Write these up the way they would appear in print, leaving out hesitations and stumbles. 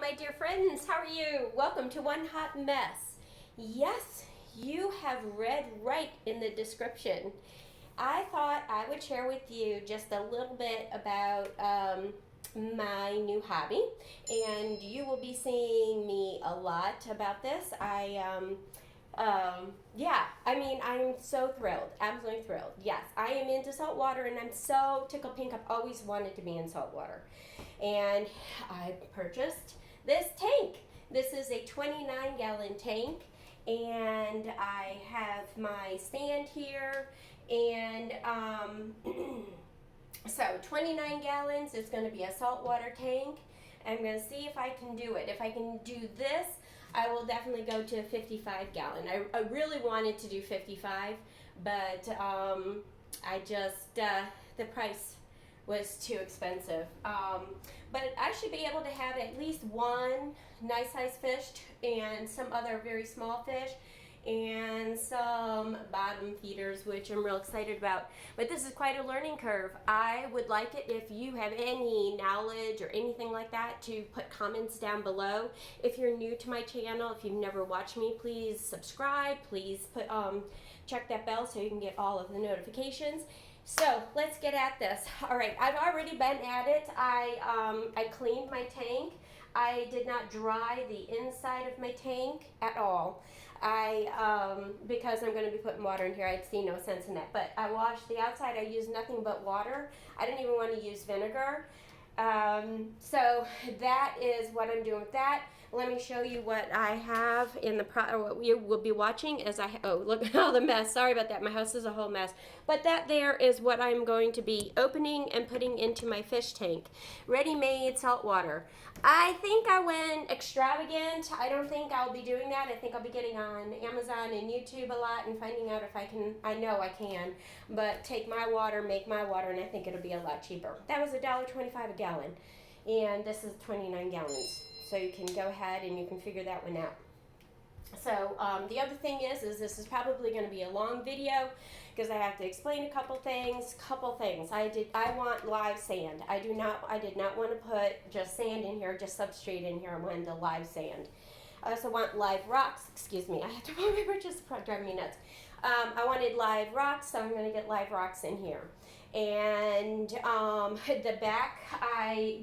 my dear friends. How are you? Welcome to One Hot Mess. Yes, you have read right in the description. I thought I would share with you just a little bit about my new hobby, and you will be seeing me a lot about this. Yeah, I mean, I'm so thrilled, absolutely thrilled. Yes, I am into salt water, and I'm so tickled pink. I've always wanted to be in salt water, and I purchased this tank. This is a 29-gallon tank, and I have my stand here, and so 29 gallons is going to be a saltwater tank. I'm going to see if I can do it. If I can do this, I will definitely go to a 55 gallon. I really wanted to do 55, but I just, the price was too expensive. But I should be able to have at least one nice sized fish and some other very small fish and some bottom feeders, which I'm real excited about. But this is quite a learning curve. I would like it if you have any knowledge or anything like that to put comments down below. If you're new to my channel, if you've never watched me, please subscribe. Please put check that bell so you can get all of the notifications. So let's get at this. All right, I've already been at it. I cleaned my tank. I did not dry the inside of my tank at all. Because I'm going to be putting water in here, I'd see no sense in that. But I washed the outside. I used nothing but water. I didn't even want to use vinegar. So that is what I'm doing with that. Let me show you what I have in the what you will be watching as oh, look at all the mess. Sorry about that. My house is a whole mess. But that there is what I'm going to be opening and putting into my fish tank. Ready-made salt water. I think I went extravagant. I don't think I'll be doing that. I think I'll be getting on Amazon and YouTube a lot and finding out if I can. I know I can, but take my water, make my water, and I think it'll be a lot cheaper. That was $1.25 a gallon, and this is 29 gallons. So you can go ahead and you can figure that one out. So the other thing is this is probably going to be a long video because I have to explain a couple things. I want live sand. I did not want to put just sand in here, just substrate in here. I wanted the live sand. I also want live rocks. Excuse me, I have to pull my britches. It's driving me nuts. I wanted live rocks, so I'm going to get live rocks in here. And the back, I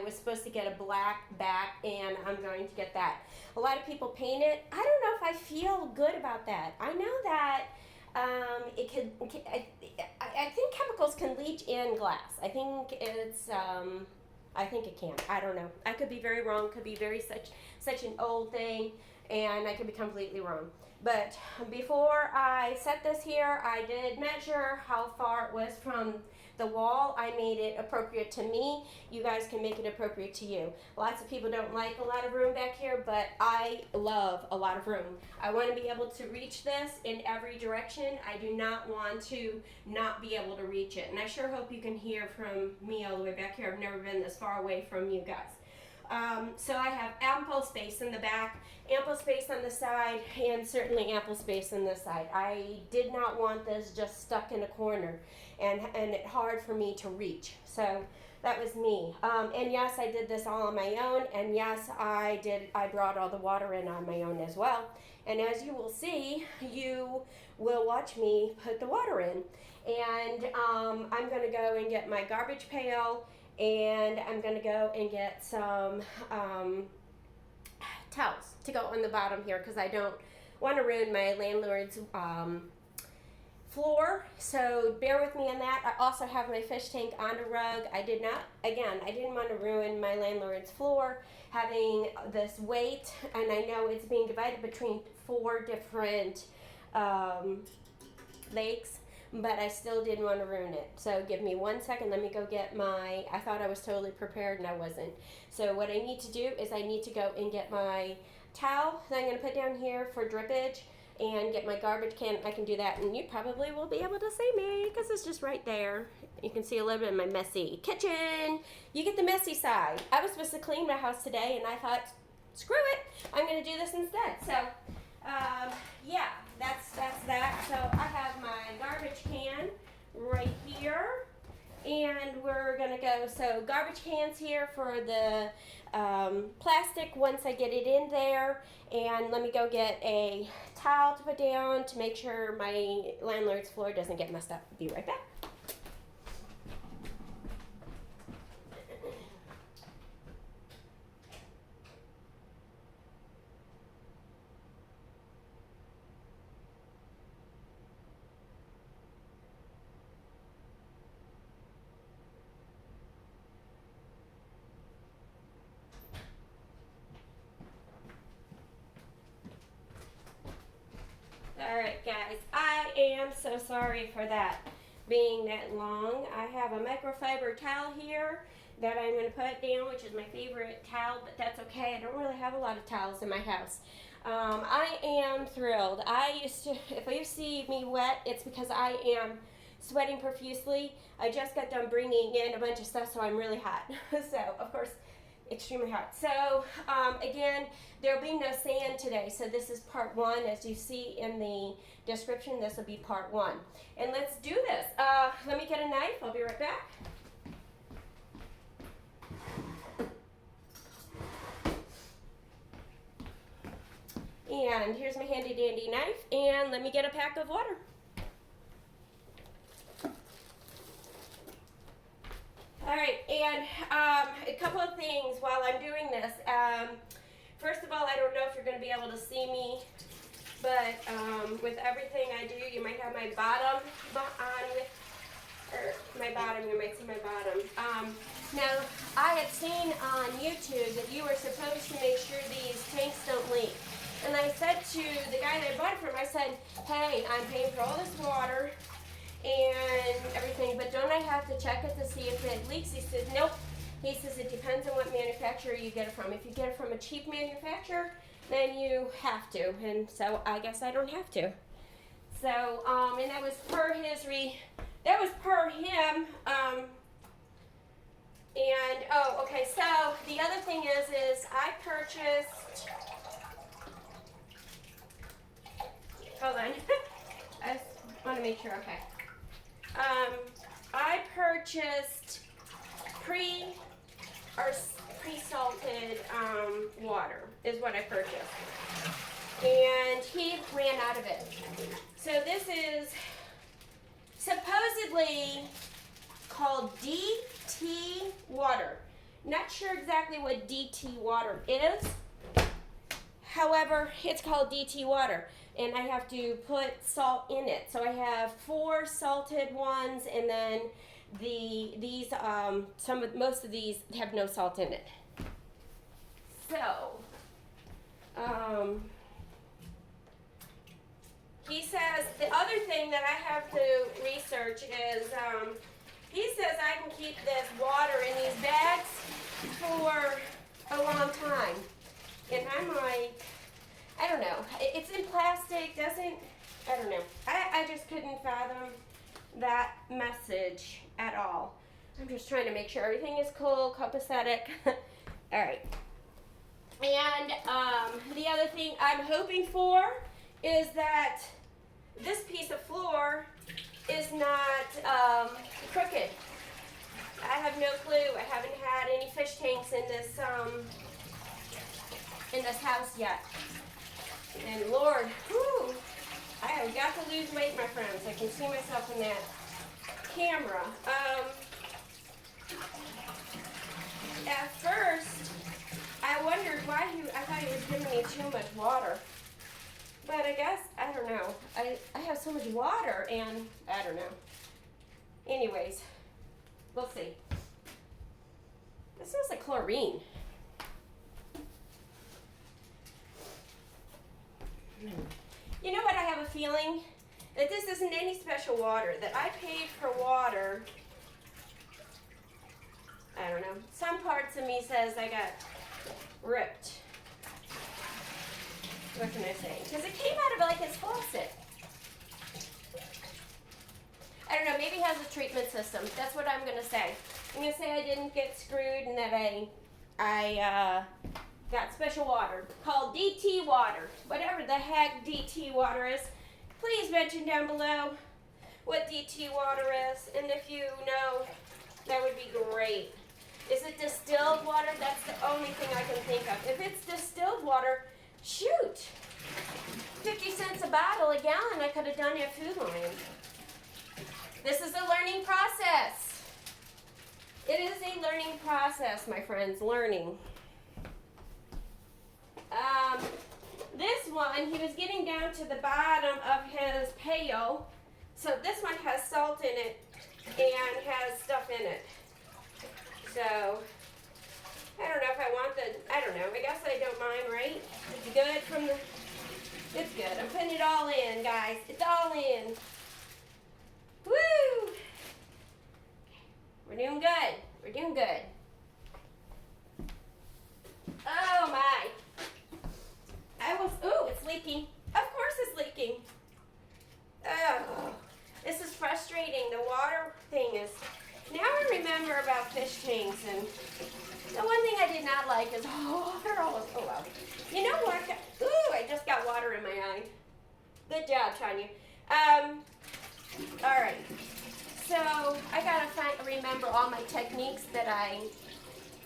was supposed to get a black back, and I'm going to get that. A lot of people paint it. I don't know if I feel good about that. I know that I think chemicals can leach in glass. I think it can. I don't know. I could be very wrong. Could be such an old thing, and I could be completely wrong. But before I set this here, I did measure how far it was from the wall. I made it appropriate to me. You guys can make it appropriate to you. Lots of people don't like a lot of room back here, but I love a lot of room. I want to be able to reach this in every direction. I do not want to not be able to reach it. And I sure hope you can hear from me all the way back here. I've never been this far away from you guys. So I have ample space in the back, ample space on the side, and certainly ample space on this side. I did not want this just stuck in a corner and it hard for me to reach. So that was me. And yes, I did this all on my own, and yes, I brought all the water in on my own as well. And as you will see, you will watch me put the water in. And I'm going to go and get my garbage pail, and I'm going to go and get some towels to go on the bottom here because I don't want to ruin my landlord's floor. So bear with me on that. I also have my fish tank on a rug. I didn't want to ruin my landlord's floor having this weight, and I know it's being divided between 4 different lakes. But I still didn't want to ruin it. So give me 1 second. Let me go get I thought I was totally prepared, and I wasn't. So what I need to do is I need to go and get my towel that I'm going to put down here for drippage and get my garbage can. I can do that, and you probably will be able to see me because it's just right there. You can see a little bit of my messy kitchen. You get the messy side. I was supposed to clean my house today, and I thought, screw it. I'm going to do this instead. So, yeah, that's that. So I have my garbage can right here, And we're gonna go, so garbage cans here for the plastic once I get it in there. And let me go get a towel to put down to make sure my landlord's floor doesn't get messed up. Be right back. Alright guys, I am so sorry for that being that long. I have a microfiber towel here that I'm going to put down, which is my favorite towel, but that's okay. I don't really have a lot of towels in my house. I am thrilled. If you see me wet, it's because I am sweating profusely. I just got done bringing in a bunch of stuff, so I'm really hot. So, of course, extremely hot. So, again, there'll be no sand today, so this is part one. As you see in the description, this will be part one. And let's do this. Let me get a knife. I'll be right back. And here's my handy dandy knife, and let me get a pack of water. All right, and a couple of things while I'm doing this. First of all, I don't know if you're going to be able to see me, but with everything I do, you might have my bottom on, or my bottom, you might see my bottom. Now, I had seen on YouTube that you were supposed to make sure these tanks don't leak. And I said to the guy that I bought it from, I said, hey, I'm paying for all this water and everything, but don't I have to check it to see if it leaks? He said, nope. He says it depends on what manufacturer you get it from. If you get it from a cheap manufacturer, then you have to. And so I guess I don't have to. So, and that was per that was per him. And, oh, okay, so the other thing is I purchased, hold on, I just want to make sure, okay. I purchased pre-salted water is what I purchased. And he ran out of it. So this is supposedly called DT water. Not sure exactly what DT water is. However, it's called DT water, and I have to put salt in it. So I have 4 salted ones, and then most of these have no salt in it. So, he says the other thing that I have to research is he says I can keep this water in these bags for a long time. And I'm like, I don't know. It's in plastic, I don't know. I just couldn't fathom that message at all. I'm just trying to make sure everything is cool, copacetic. All right. And the other thing I'm hoping for is that this piece of floor is not crooked. I have no clue. I haven't had any fish tanks in this house yet. And Lord, whew, I have got to lose weight, my friends. I can see myself in that camera. At first, I wondered why I thought he was giving me too much water. But I guess, I don't know. I have so much water, and I don't know. Anyways, we'll see. This smells like chlorine. You know what, I have a feeling that this isn't any special water, that I paid for water. I don't know. Some parts of me says I got ripped. What can I say? Because it came out of like his faucet. I don't know, maybe it has a treatment system. That's what I'm going to say. I'm going to say I didn't get screwed and that I got special water called DT water. Whatever the heck DT water is, please mention down below what DT water is. And if you know That would be great. Is it distilled water? That's the only thing I can think of. If it's distilled water, shoot. 50 cents a bottle, a gallon, I could have done at Food Lion. This is a learning process. It is a learning process, my friends, learning. This one, he was getting down to the bottom of his pail. So this one has salt in it and has stuff in it. So, I don't know if I want I don't know, I guess I don't mind, right? It's good it's good. I'm putting it all in, guys. It's all in. Woo! We're doing good. We're doing good. Oh my. Ooh, it's leaking. Of course it's leaking. Oh, this is frustrating. The water thing is, now I remember about fish tanks, and the one thing I did not like is, water all over. Oh well. You know what? Ooh, I just got water in my eye. Good job, Tanya. All right. So I gotta remember all my techniques that I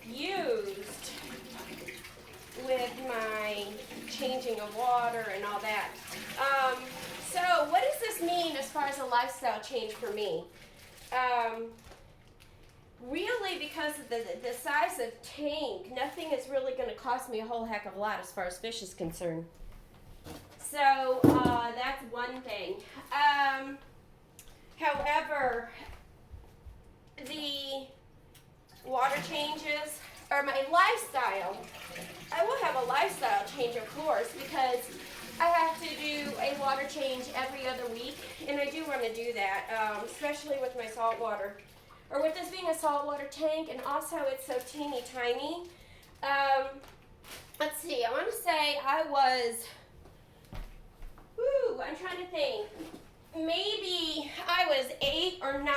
used with my changing of water and all that. So what does this mean as far as a lifestyle change for me? Really, because of the size of tank, nothing is really going to cost me a whole heck of a lot as far as fish is concerned. So that's one thing. However, the water changes, or my lifestyle, I will have a lifestyle change, of course, because I have to do a water change every other week, and I do want to do that, especially with my salt water. Or with this being a saltwater tank, and also it's so teeny tiny. Let's see, I want to say I was, I'm trying to think. Maybe I was 8 or 9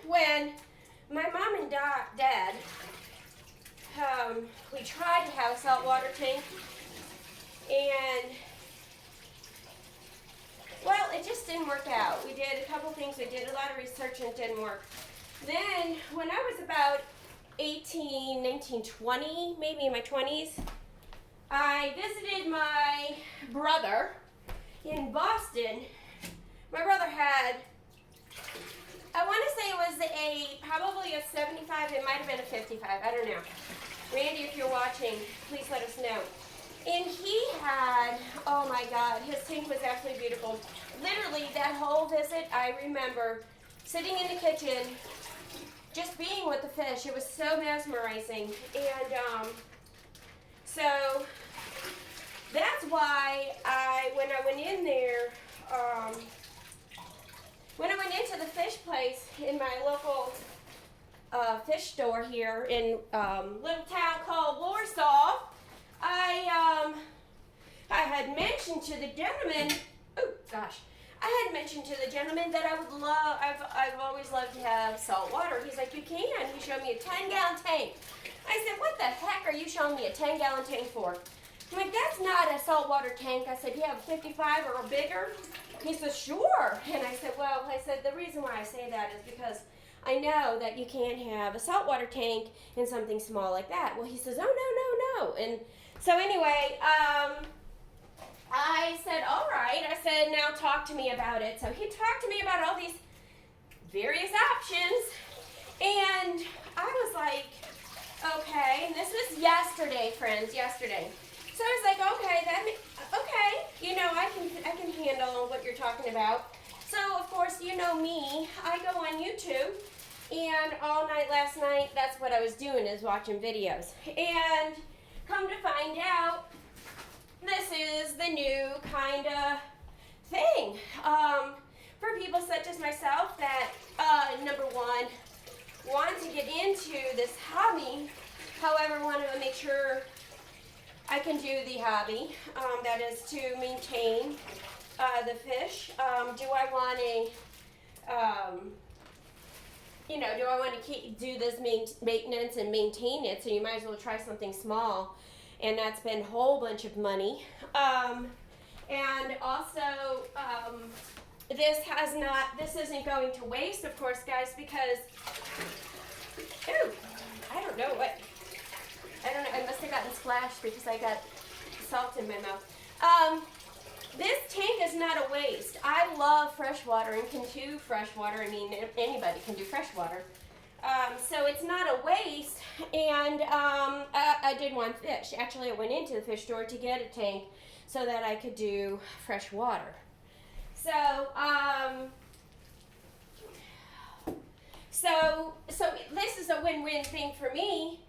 when my mom and dad, we tried to have a saltwater tank, and well, it just didn't work out. We did a couple things, we did a lot of research, and it didn't work. Then, when I was about 18, 19, 20, maybe in my 20s, I visited my brother in Boston. My brother had, I want to say it was probably a 75, it might have been a 55, I don't know. Randy, if you're watching, please let us know. And he had, oh my God, his tank was absolutely beautiful. Literally, that whole visit, I remember sitting in the kitchen, just being with the fish. It was so mesmerizing. And so that's why when I went in there, when I went into the fish place in my local fish store here in a little town called Warsaw, I had mentioned to the gentleman, I had mentioned to the gentleman that I would love, I've always loved to have salt water. He's like, you can. He showed me a 10-gallon tank. I said, what the heck are you showing me a 10-gallon tank for? I'm like, that's not a saltwater tank. I said, you have a 55 or a bigger? He said, sure. And I said, well, the reason why I say that is because I know that you can't have a saltwater tank in something small like that. Well, he says, oh, no. And so anyway, I said, all right. I said, now talk to me about it. So he talked to me about all these various options. And I was like, okay. And this was yesterday, friends, yesterday. So I was like, okay, you know, I can handle what you're talking about. So, of course, you know me. I go on YouTube. And all night last night, that's what I was doing, is watching videos. And come to find out, this is the new kind of thing for people such as myself that, number one, want to get into this hobby. However, want to make sure I can do the hobby, that is to maintain the fish. Do I want to, do I want to do this maintenance and maintain it? So you might as well try something small and not spend a whole bunch of money. And also, this isn't going to waste, of course, guys, because Ooh, I don't know what. I don't know. I must have gotten splashed because I got salt in my mouth. This tank is not a waste. I love fresh water and can do fresh water. I mean, anybody can do fresh water. So it's not a waste. And I did want fish. Actually, I went into the fish store to get a tank so that I could do fresh water. So, so this is a win-win thing for me.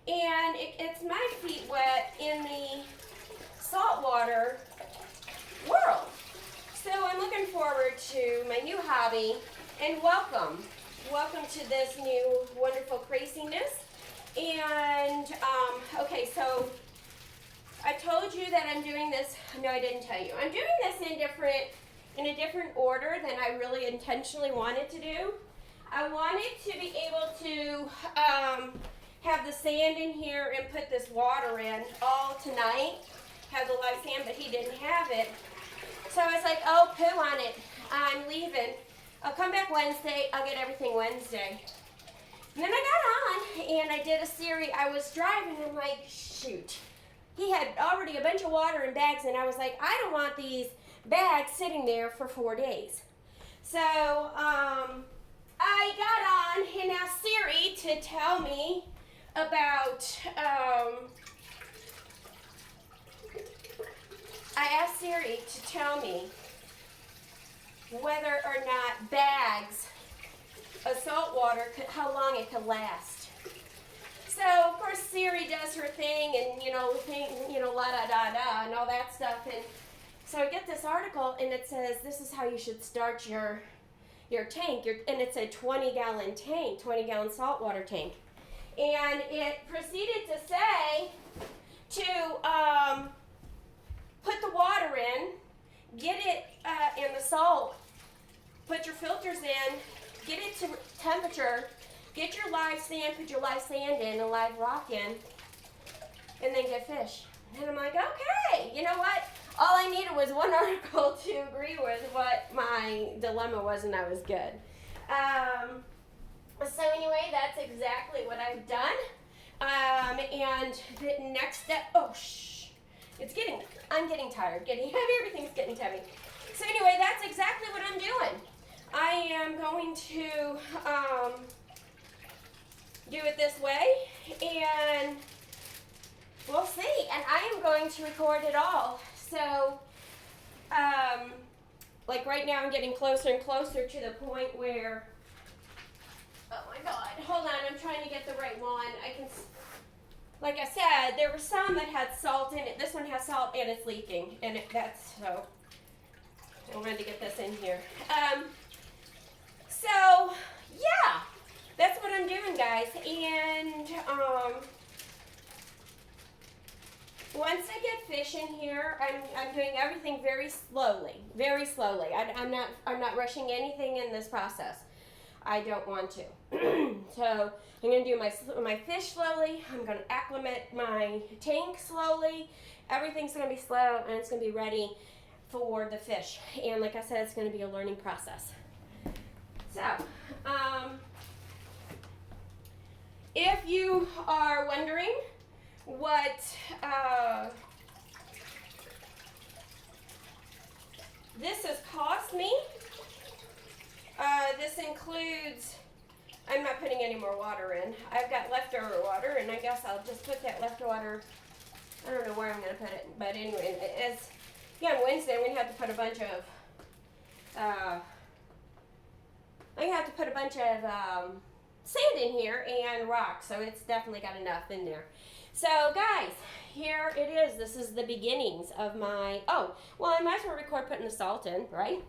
And it's my feet wet in the saltwater world. So I'm looking forward to my new hobby, and welcome to this new wonderful craziness. And okay, so I told you that I'm doing this. No, I didn't tell you. I'm doing this in a different order than I really intentionally wanted to do. I wanted to be able to have the sand in here and put this water in all tonight. Have the live sand, but he didn't have it. So I was like, oh, poo on it. I'm leaving. I'll come back Wednesday. I'll get everything Wednesday. And then I got on and I did a series. I was driving and I'm like, shoot. He had already a bunch of water in bags, and I was like, I don't want these bags sitting there for 4 days. So I got on and asked Siri to tell me about, I asked Siri to tell me whether or not bags of salt water, how long it could last. So, of course, Siri does her thing and, la da da da and all that stuff. And so I get this article and it says, this is how you should start your tank. And it's a 20-gallon tank, 20-gallon saltwater tank. And it proceeded to say to put the water in, get it in the salt, put your filters in, get it to temperature, get your live sand, put your live sand in and live rock in, and then get fish. And I'm like, okay, you know what? All I needed was one article to agree with what my dilemma was, and I was good. So anyway, that's exactly what I've done. And the next step, I'm getting tired, getting heavy, everything's getting heavy. So anyway, that's exactly what I'm doing. I am going to do it this way, and we'll see. And I am going to record it all. So, like right now I'm getting closer and closer to the point where, oh my God, hold on, I'm trying to get the right one. Like I said, there were some that had salt in it. This one has salt and it's leaking, and so I wanted to get this in here. So, yeah, that's what I'm doing, guys. And once I get fish in here, I'm doing everything very slowly, very slowly. I'm not rushing anything in this process. I don't want to. So I'm going to do my fish slowly. I'm going to acclimate my tank slowly. Everything's going to be slow, and it's going to be ready for the fish. And like I said, it's going to be a learning process. So, if you are wondering what this has cost me, this includes, I'm not putting any more water in. I've got leftover water, and I guess I'll just put that leftover water, I don't know where I'm going to put it, but anyway, on Wednesday I'm going to have to put a bunch of, sand in here and rock, so it's definitely got enough in there. So guys, here it is. This is the beginnings of my, I might as well record putting the salt in, right?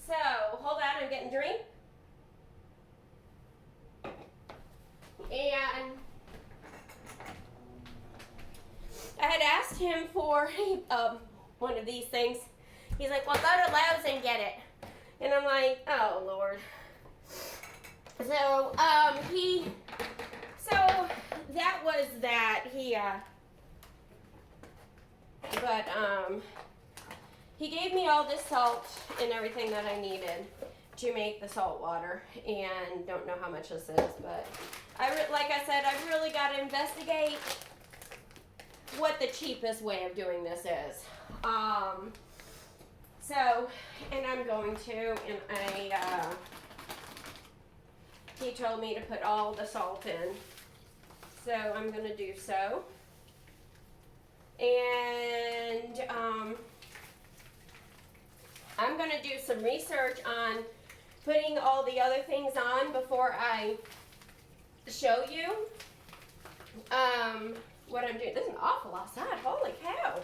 So, hold on, I'm getting a drink. And I had asked him for one of these things. He's like, well, go to Lowe's and get it. And I'm like, oh, Lord. So, that was that. He gave me all this salt and everything that I needed. to make the salt water, and don't know how much this is, but like I said, I've really got to investigate what the cheapest way of doing this is. So, and I'm going to, and he told me to put all the salt in, so I'm going to do so. And I'm going to do some research on putting all the other things on before I show you what I'm doing. There's an awful outside. Holy cow.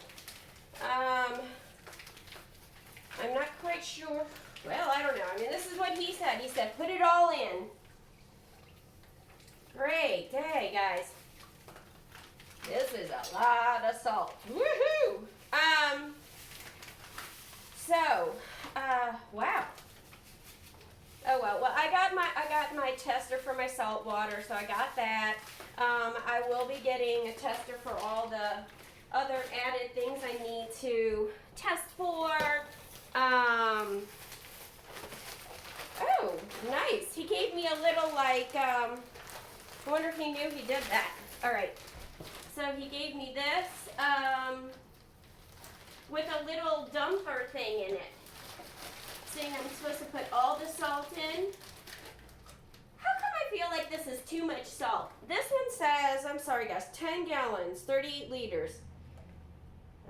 I'm not quite sure. Well, I don't know. I mean, this is what he said. He said, put it all in. Great day, guys. This is a lot of salt. Woohoo! Wow. Oh well, I got my tester for my salt water, so I got that. I will be getting a tester for all the other added things I need to test for. Oh, nice. He gave me a little I wonder if he knew he did that. All right. So he gave me this with a little dumper thing in it, saying I'm supposed to put all the salt in. How come I feel like this is too much salt? This one says, I'm sorry guys, 10 gallons, 38 liters.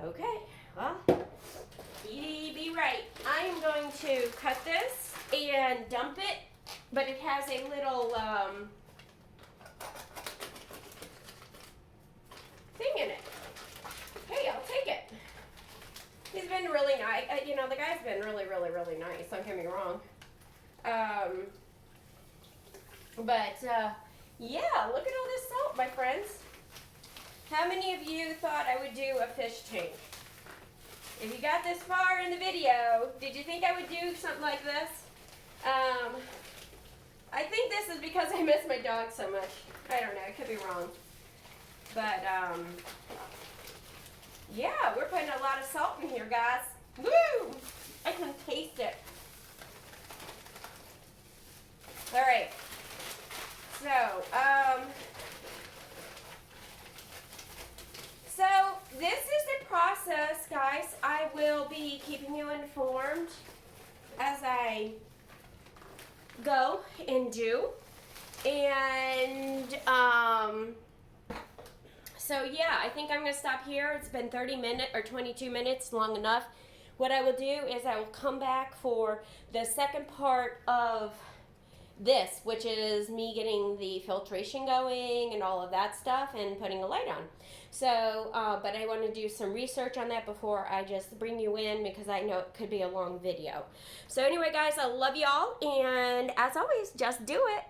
Okay, well, he be right. I am going to cut this and dump it, but it has a little thing in it. Hey, I'll take it. He's been really nice. You know, the guy's been really, really, really nice. Don't get me wrong. Yeah, look at all this salt, my friends. How many of you thought I would do a fish tank? If you got this far in the video, did you think I would do something like this? I think this is because I miss my dog so much. I don't know, I could be wrong. But, yeah, we're putting a lot of salt in here, guys. Woo! I can taste it. All right. So this is the process, guys. I will be keeping you informed as I go and do. And, so yeah, I think I'm going to stop here. It's been 30 minutes or 22 minutes, long enough. What I will do is I will come back for the second part of this, which is me getting the filtration going and all of that stuff and putting a light on. So, but I want to do some research on that before I just bring you in, because I know it could be a long video. So anyway, guys, I love y'all, and as always, just do it.